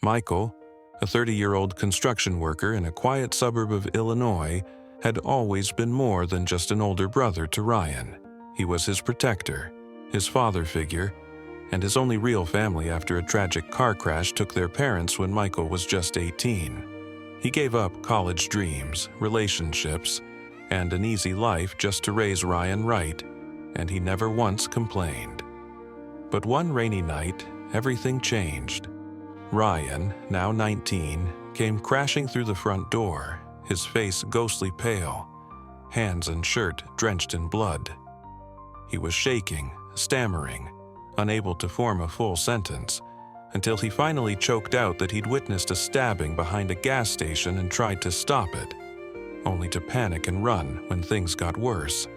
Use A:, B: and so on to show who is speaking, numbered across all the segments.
A: Michael, a 30-year-old construction worker in a quiet suburb of Illinois, had always been more than just an older brother to Ryan. He was his protector, his father figure, and his only real family after a tragic car crash took their parents when Michael was just 18. He gave up college dreams, relationships, and an easy life just to raise Ryan right, and he never once complained. But one rainy night, everything changed. Ryan, now 19, came crashing through the front door, his face ghostly pale, hands and shirt drenched in blood. He was shaking, stammering, unable to form a full sentence, until he finally choked out that he'd witnessed a stabbing behind a gas station and tried to stop it, only to panic and run when things got worse.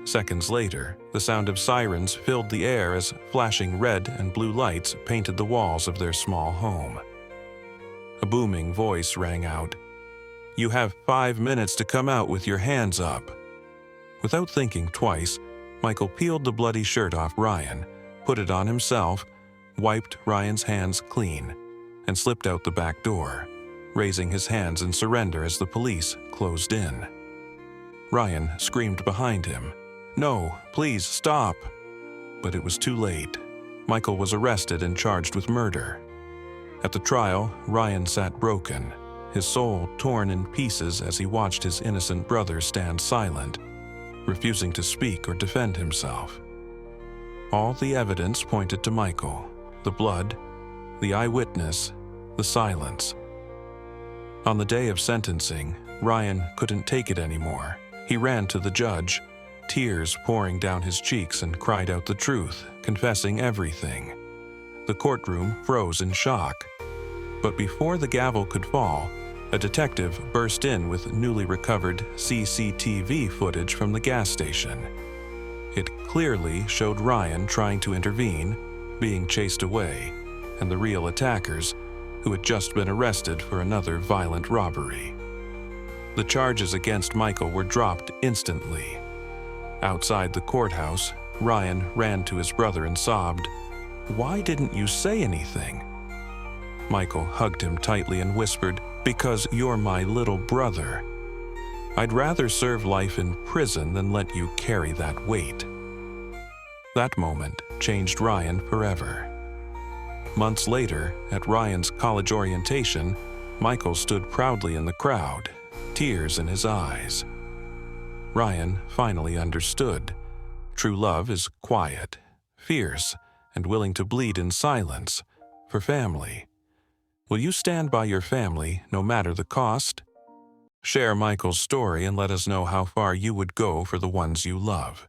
A: Seconds later, the sound of sirens filled the air as flashing red and blue lights painted the walls of their small home. A booming voice rang out, "You have 5 minutes to come out with your hands up." Without thinking twice, Michael peeled the bloody shirt off Ryan, put it on himself, wiped Ryan's hands clean, and slipped out the back door, raising his hands in surrender as the police closed in. Ryan screamed behind him, "No, please stop!" But it was too late. Michael was arrested and charged with murder. At the trial, Ryan sat broken, his soul torn in pieces as he watched his innocent brother stand silent, refusing to speak or defend himself. All the evidence pointed to Michael: the blood, the eyewitness, the silence. On the day of sentencing, Ryan couldn't take it anymore. He ran to the judge, tears pouring down his cheeks, and cried out the truth, confessing everything. The courtroom froze in shock. But before the gavel could fall, a detective burst in with newly recovered CCTV footage from the gas station. It clearly showed Ryan trying to intervene, being chased away, and the real attackers, who had just been arrested for another violent robbery. The charges against Michael were dropped instantly. Outside the courthouse, Ryan ran to his brother and sobbed, "Why didn't you say anything?" Michael hugged him tightly and whispered, "Because you're my little brother. I'd rather serve life in prison than let you carry that weight." That moment changed Ryan forever. Months later, at Ryan's college orientation, Michael stood proudly in the crowd, tears in his eyes. Ryan finally understood. True love is quiet, fierce, and willing to bleed in silence for family. Will you stand by your family no matter the cost? Share Michael's story and let us know how far you would go for the ones you love.